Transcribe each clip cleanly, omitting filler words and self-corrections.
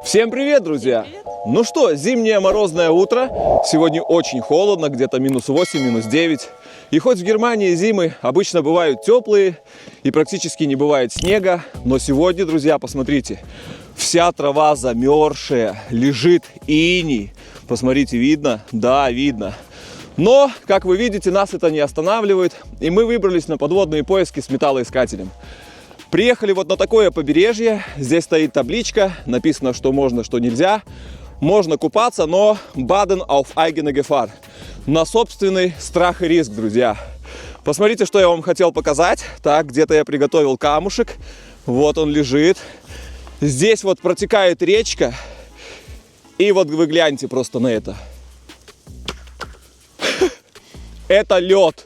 Всем привет, друзья! Ну что, зимнее морозное утро. Сегодня очень холодно, где-то минус 8, минус 9. И хоть в Германии зимы обычно бывают теплые и практически не бывает снега, но сегодня, друзья, посмотрите, вся трава замерзшая, лежит иней. Посмотрите, видно? Да, видно. Но, как вы видите, нас это не останавливает, и мы выбрались на подводные поиски с металлоискателем. Приехали вот на такое побережье, здесь стоит табличка, написано, что можно, что нельзя. Можно купаться, но Baden auf eigene Gefahr. На собственный страх и риск, друзья. Посмотрите, что я вам хотел показать. Так, где-то я приготовил камушек. Вот он лежит. Здесь вот протекает речка. И вот вы гляньте просто на это. Это лед.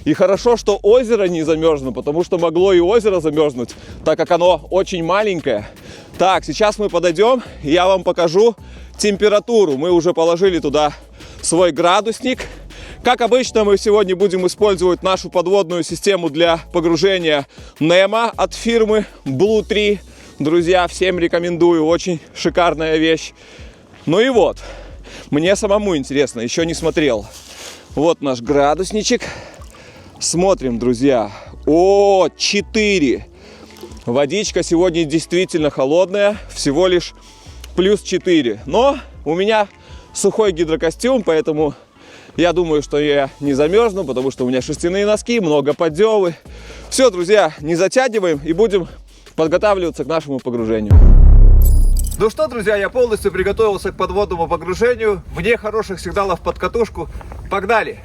И хорошо, что озеро не замерзло, потому что могло и озеро замерзнуть, так как оно очень маленькое. Так, сейчас мы подойдем, и я вам покажу температуру. Мы уже положили туда свой градусник. Как обычно, мы сегодня будем использовать нашу подводную систему для погружения NEMA от фирмы Blue 3. Друзья, всем рекомендую, очень шикарная вещь. Ну и вот, мне самому интересно, еще не смотрел. Вот наш градусничек. Смотрим, друзья. О, 4. Водичка сегодня действительно холодная. Всего лишь плюс 4. Но у меня сухой гидрокостюм, поэтому я думаю, что я не замерзну, потому что у меня шерстяные носки, много поддевы. Все, друзья, не затягиваем и будем подготавливаться к нашему погружению. Ну что, друзья, я полностью приготовился к подводному погружению. Вне хороших сигналов под катушку. Погнали!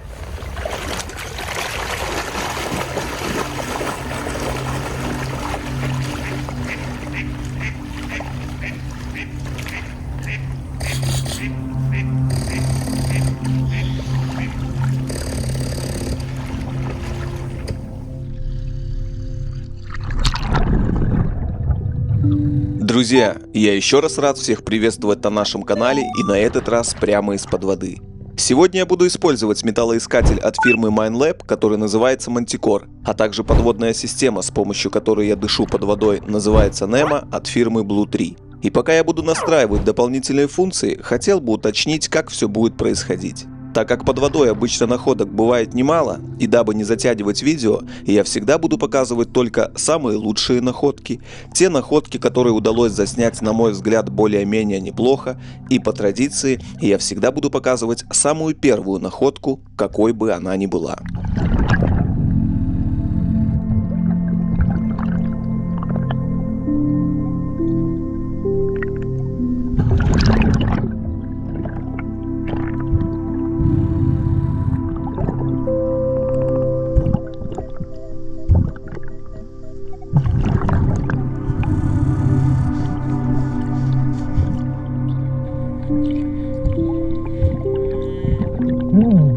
Друзья, я еще раз рад всех приветствовать на нашем канале и на этот раз прямо из-под воды. Сегодня я буду использовать металлоискатель от фирмы Minelab, который называется Manticore, а также подводная система, с помощью которой я дышу под водой, называется NEMA от фирмы Blue 3. И пока я буду настраивать дополнительные функции, хотел бы уточнить, как все будет происходить. Так как под водой обычно находок бывает немало, и дабы не затягивать видео, я всегда буду показывать только самые лучшие находки, те находки, которые удалось заснять, на мой взгляд, более-менее неплохо, и по традиции я всегда буду показывать самую первую находку, какой бы она ни была.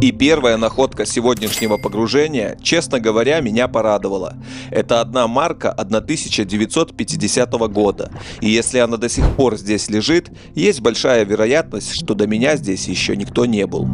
И первая находка сегодняшнего погружения, честно говоря, меня порадовала. Это одна марка 1950 года. И если она до сих пор здесь лежит, есть большая вероятность, что до меня здесь еще никто не был.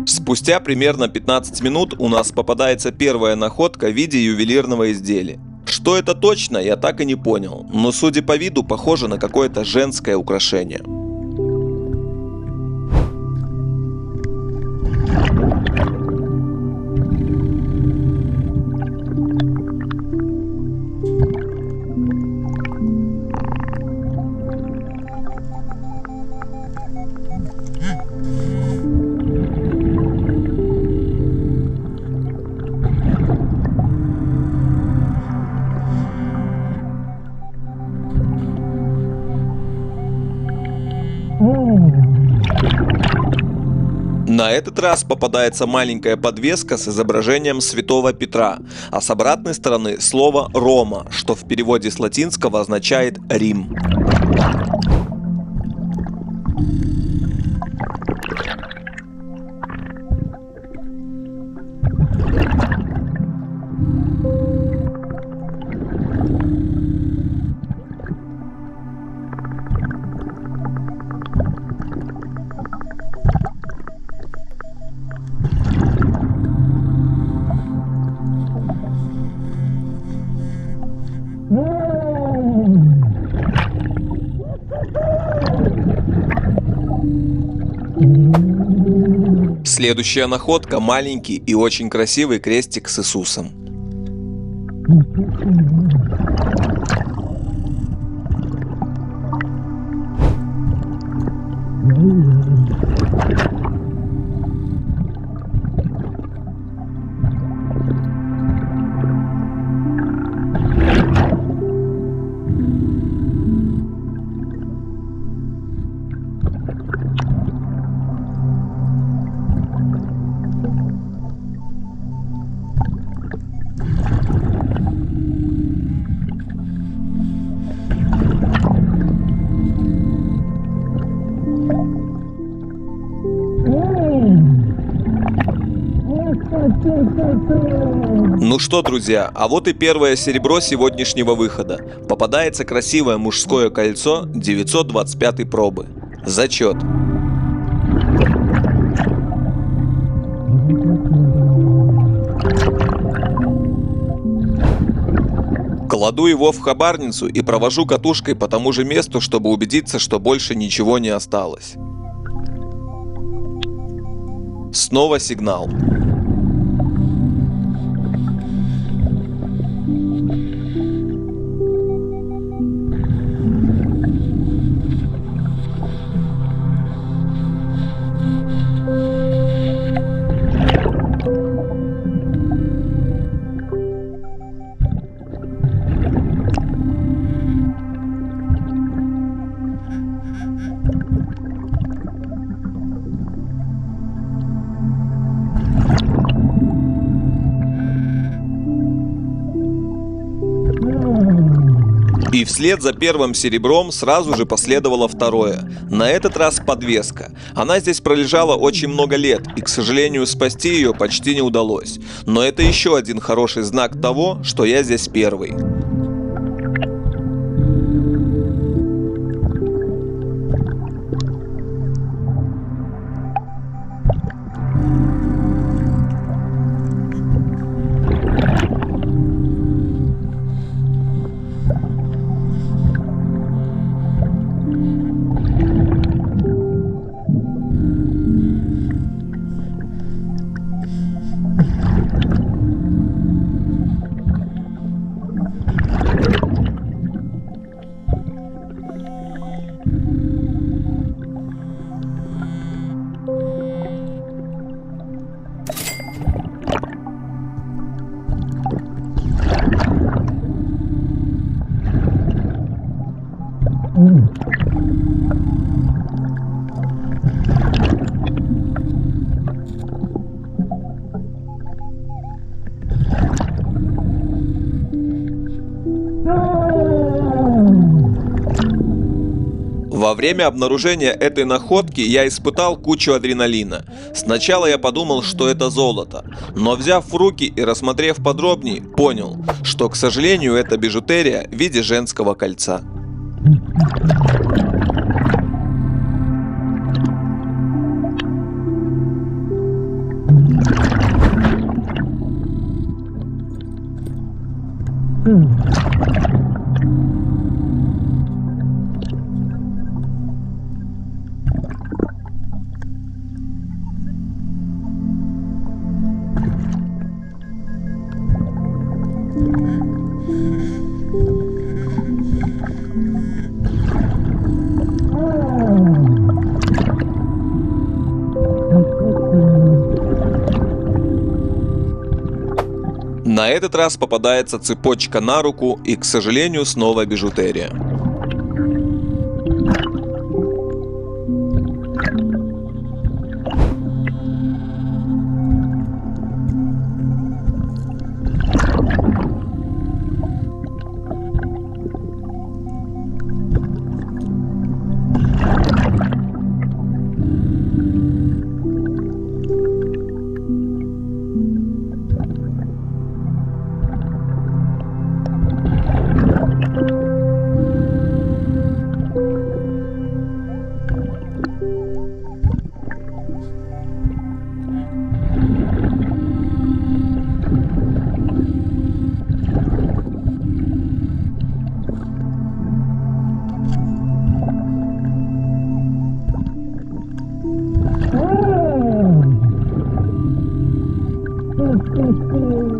Спустя примерно 15 минут у нас попадается первая находка в виде ювелирного изделия. Что это точно, я так и не понял, но судя по виду, похоже на какое-то женское украшение. На этот раз попадается маленькая подвеска с изображением Святого Петра, а с обратной стороны слово «Рома», что в переводе с латинского означает «Рим». Следующая находка – маленький и очень красивый крестик с Иисусом. Ну что, друзья, а вот и первое серебро сегодняшнего выхода. Попадается красивое мужское кольцо 925 пробы. Зачет. Кладу его в хабарницу и провожу катушкой по тому же месту, чтобы убедиться, что больше ничего не осталось. Снова сигнал. И вслед за первым серебром сразу же последовало второе. На этот раз подвеска. Она здесь пролежала очень много лет, и, к сожалению, спасти ее почти не удалось. Но это еще один хороший знак того, что я здесь первый. Во время обнаружения этой находки я испытал кучу адреналина. Сначала я подумал, что это золото, но взяв в руки и рассмотрев подробнее, понял, что, к сожалению, это бижутерия в виде женского кольца. На этот раз попадается цепочка на руку и, к сожалению, снова бижутерия.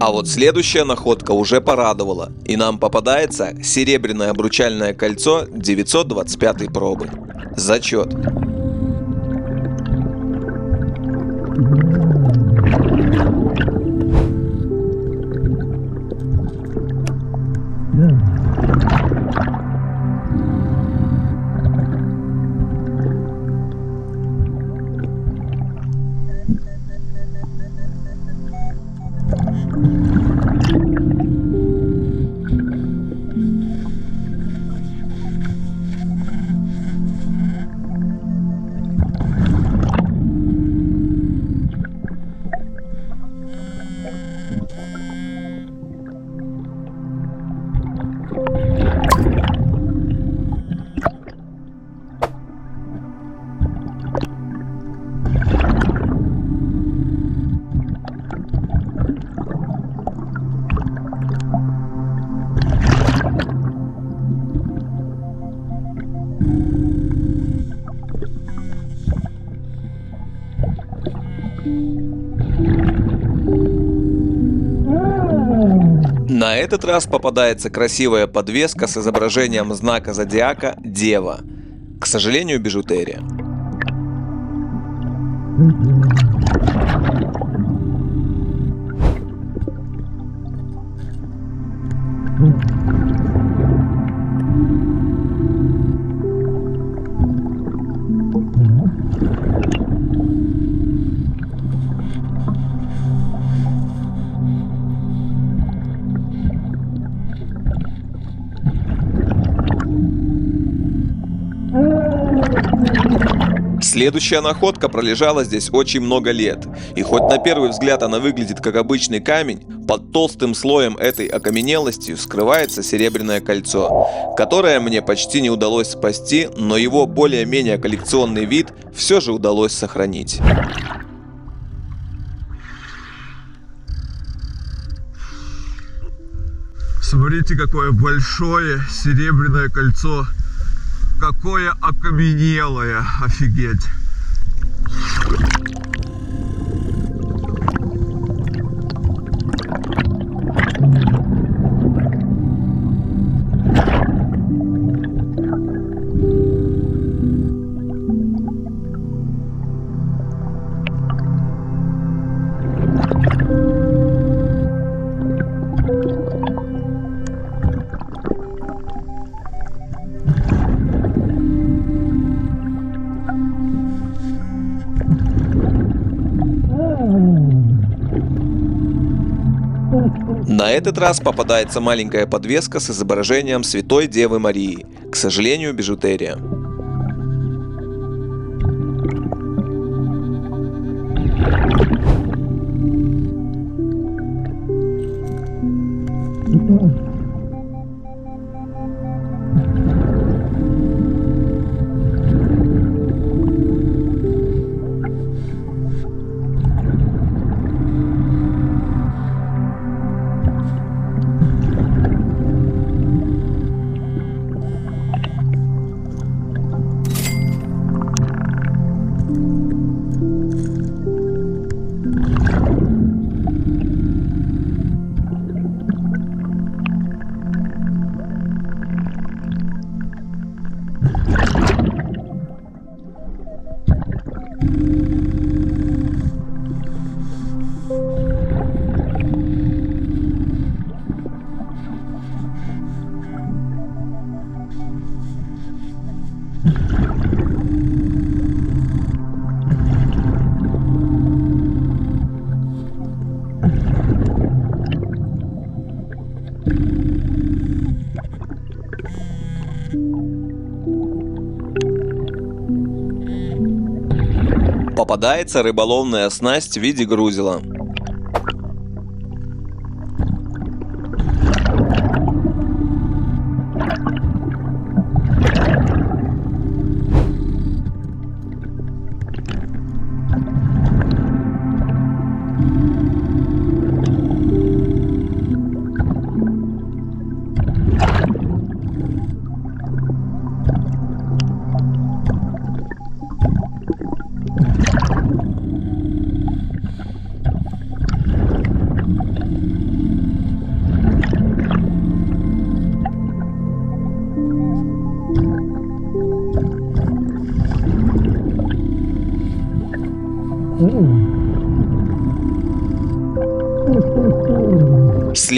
А вот следующая находка уже порадовала, и нам попадается серебряное обручальное кольцо 925 пробы. Зачет. На этот раз попадается красивая подвеска с изображением знака зодиака Дева. К сожалению, бижутерия. Следующая находка пролежала здесь очень много лет, и хоть на первый взгляд она выглядит как обычный камень, под толстым слоем этой окаменелости скрывается серебряное кольцо, которое мне почти не удалось спасти, но его более-менее коллекционный вид все же удалось сохранить. Смотрите, какое большое серебряное кольцо. Какое окаменелое, офигеть. На этот раз попадается маленькая подвеска с изображением Святой Девы Марии. К сожалению, бижутерия. Попадается рыболовная снасть в виде грузила.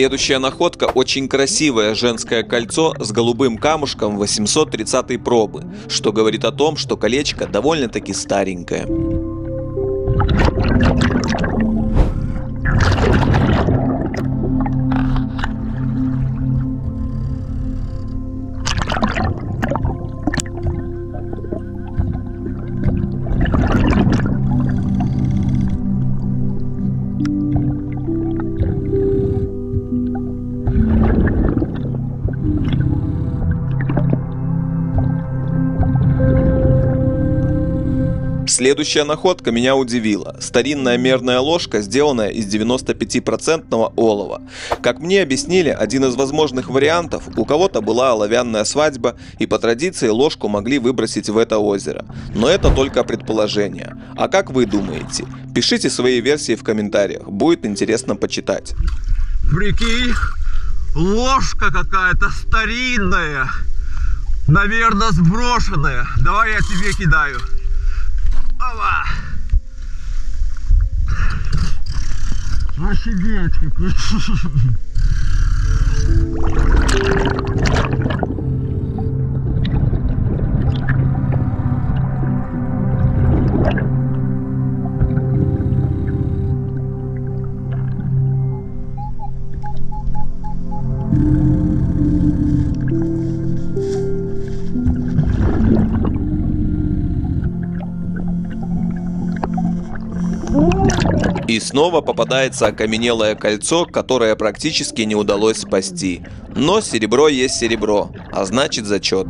Следующая находка – очень красивое женское кольцо с голубым камушком 830-й пробы, что говорит о том, что колечко довольно-таки старенькое. Следующая находка меня удивила. Старинная мерная ложка, сделанная из 95% олова. Как мне объяснили, один из возможных вариантов: у кого-то была оловянная свадьба, и по традиции ложку могли выбросить в это озеро. Но это только предположение. А как вы думаете? Пишите свои версии в комментариях, будет интересно почитать. Прикинь, ложка какая-то старинная, наверное, сброшенная. Давай я тебе кидаю. Ова! Офигеть какой! И снова попадается окаменелое кольцо, которое практически не удалось спасти. Но серебро есть серебро, а значит зачет.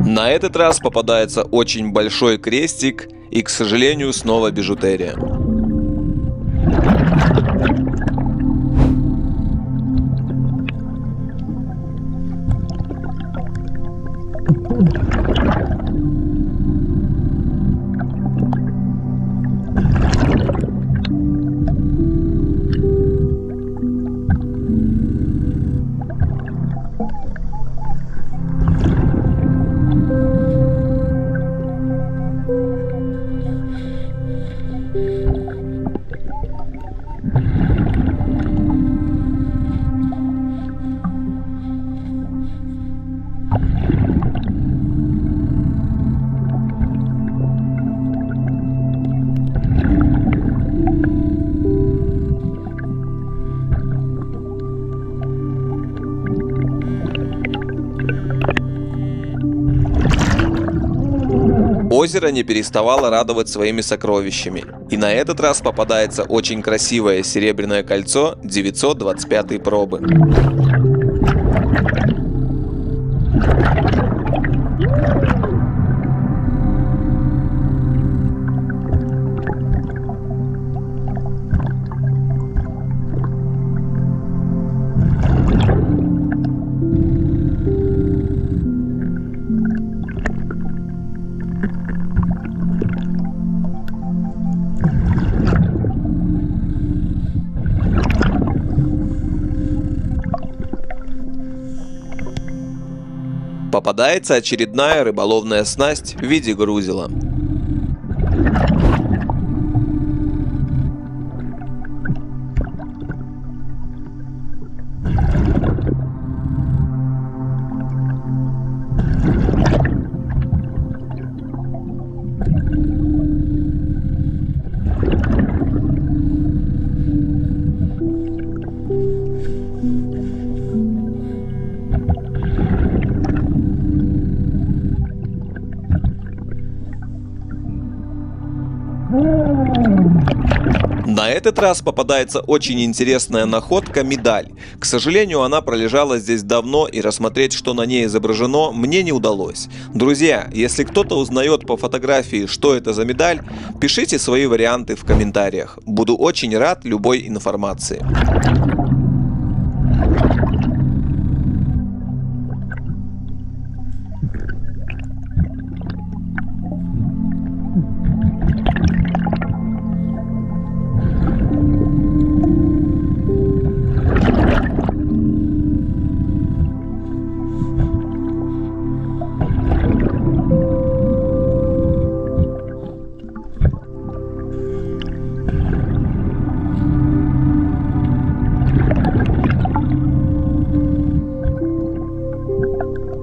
На этот раз попадается очень большой крестик и, к сожалению, снова бижутерия. Озеро не переставало радовать своими сокровищами, и на этот раз попадается очень красивое серебряное кольцо 925 пробы. попадается очередная рыболовная снасть в виде грузила. На этот раз попадается очень интересная находка – медаль. К сожалению, она пролежала здесь давно, и рассмотреть, что на ней изображено, мне не удалось. Друзья, если кто-то узнает по фотографии, что это за медаль, пишите свои варианты в комментариях. Буду очень рад любой информации.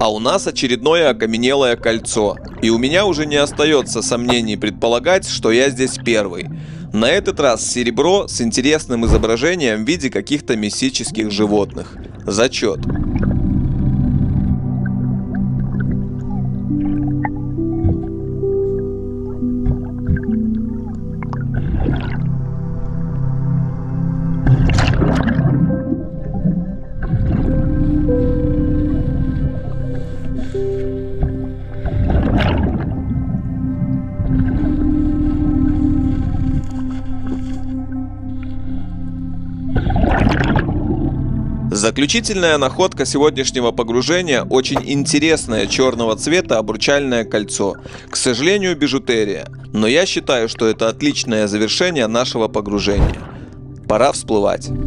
А у нас очередное окаменелое кольцо. И у меня уже не остается сомнений предполагать, что я здесь первый. На этот раз серебро с интересным изображением в виде каких-то мистических животных. Зачет. Заключительная находка сегодняшнего погружения – очень интересное черного цвета обручальное кольцо. К сожалению, бижутерия. Но я считаю, что это отличное завершение нашего погружения. Пора всплывать. Ну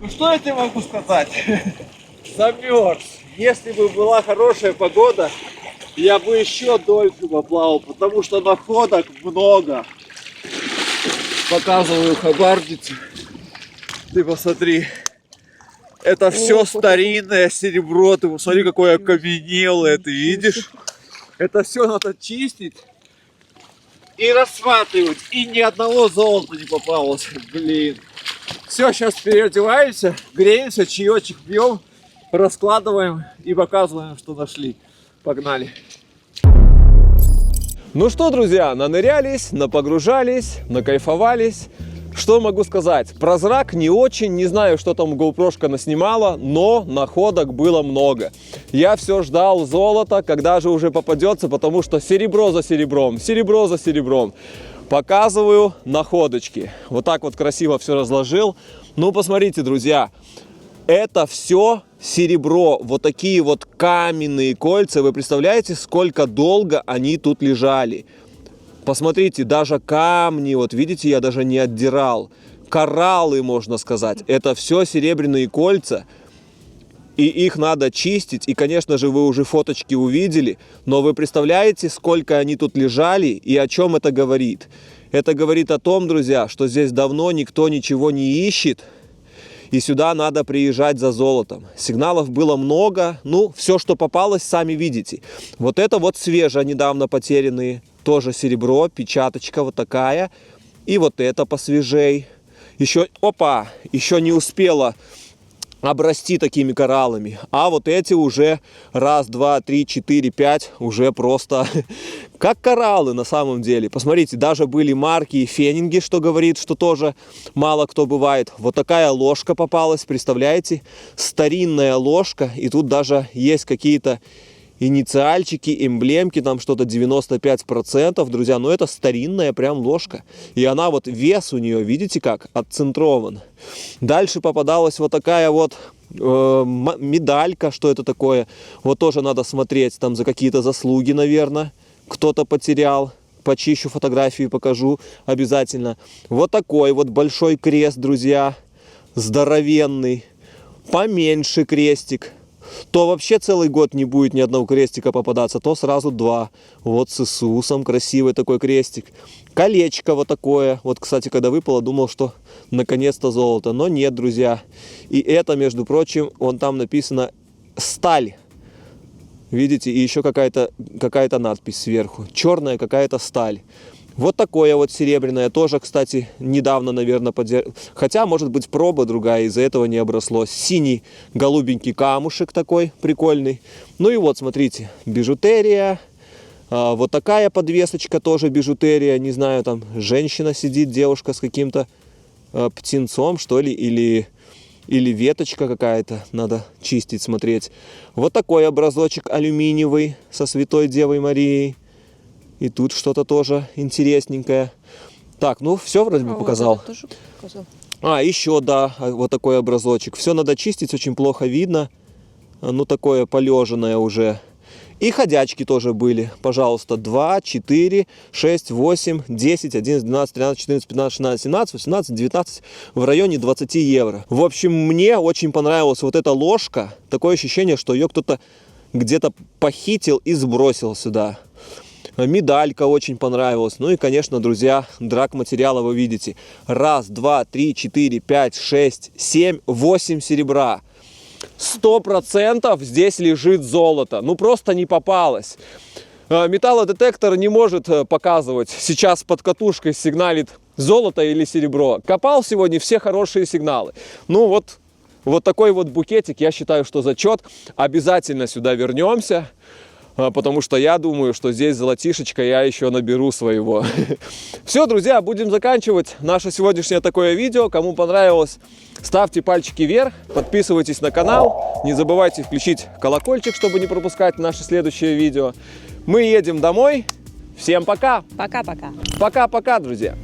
что я тебе могу сказать? Замерз. Если бы была хорошая погода, я бы еще дольше поплавал, потому что находок много. Показываю хабарницу. Ты посмотри. Это все старинное серебро. Ты посмотри, какое окаменелое, ты видишь? Это все надо чистить и рассматривать. И ни одного золота не попалось. Блин. Все, сейчас переодеваемся, греемся, чаечек пьем, раскладываем и показываем, что нашли. Погнали. Ну что, друзья, нанырялись, напогружались, накайфовались. Что могу сказать? Про зрак не очень, не знаю, что там GoPro-шка наснимала, но находок было много. Я все ждал золота, когда же уже попадется, потому что серебро за серебром, серебро за серебром. Показываю находочки. Вот так вот красиво все разложил. Ну, посмотрите, друзья, это все серебро. Вот такие вот каменные кольца. Вы представляете, сколько долго они тут лежали? Посмотрите, даже камни, вот видите, я даже не отдирал. Кораллы, можно сказать. Это все серебряные кольца. И их надо чистить. И, конечно же, вы уже фоточки увидели. Но вы представляете, сколько они тут лежали и о чем это говорит? Это говорит о том, друзья, что здесь давно никто ничего не ищет. И сюда надо приезжать за золотом. Сигналов было много. Ну, все, что попалось, сами видите. Вот это вот свежее, недавно потерянные. Тоже серебро, печаточка вот такая. И вот это посвежей. Еще, опа, еще не успела обрасти такими кораллами. А вот эти уже раз, два, три, четыре, пять уже просто как кораллы на самом деле. Посмотрите, даже были марки и фенинги, что говорит, что тоже мало кто бывает. Вот такая ложка попалась, представляете? Старинная ложка. И тут даже есть какие-то инициальчики, эмблемки, там что-то 95%, друзья, но это старинная прям ложка. И она вот, вес у нее, видите как, отцентрован. Дальше попадалась вот такая вот медалька, что это такое. Вот тоже надо смотреть, там за какие-то заслуги, наверное, кто-то потерял. почищу фотографии, покажу обязательно. Вот такой вот большой крест, друзья, здоровенный. Поменьше крестик. То вообще целый год не будет ни одного крестика попадаться, то сразу два. Вот с Иисусом красивый такой крестик. Колечко вот такое. Вот, кстати, когда выпало, думал, что наконец-то золото. Но нет, друзья. И это, между прочим, вон там написано «сталь». Видите? И еще какая-то надпись сверху. Черная какая-то сталь. Вот такое вот серебряное. Тоже, кстати, недавно, наверное, хотя, может быть, проба другая, из-за этого не обросло. Синий голубенький камушек такой прикольный. Ну и вот, смотрите, бижутерия. Вот такая подвесочка тоже бижутерия. Не знаю, там женщина сидит, девушка с каким-то птенцом, что ли, или веточка какая-то. Надо чистить, смотреть. Вот такой образочек алюминиевый со Святой Девой Марией. И тут что-то тоже интересненькое. Так, ну все вроде бы показал. Вот тоже показал. Еще, да, вот такой образочек. Все надо чистить, очень плохо видно. Ну, такое полеженное уже. И ходячки тоже были. Пожалуйста, 2, 4, 6, 8, 10, 11, 12, 13, 14, 15, 16, 17, 18, 19. В районе 20 евро. В общем, мне очень понравилась вот эта ложка. Такое ощущение, что ее кто-то где-то похитил и сбросил сюда. Медалька очень понравилась. Ну и, конечно, друзья, драк материала вы видите. 1, 2, 3, 4, 5, 6, 7, 8 серебра. 100% здесь лежит золото. Ну просто не попалось. Металлодетектор не может показывать, сейчас под катушкой сигналит золото или серебро. Копал сегодня все хорошие сигналы. Ну вот такой вот букетик, я считаю, что зачет. Обязательно сюда вернемся. Потому что я думаю, что здесь золотишечко я еще наберу своего. Все, друзья, будем заканчивать наше сегодняшнее такое видео. Кому понравилось, ставьте пальчики вверх, подписывайтесь на канал. Не забывайте включить колокольчик, чтобы не пропускать наши следующие видео. Мы едем домой. Всем пока. Пока-пока. Пока-пока, друзья.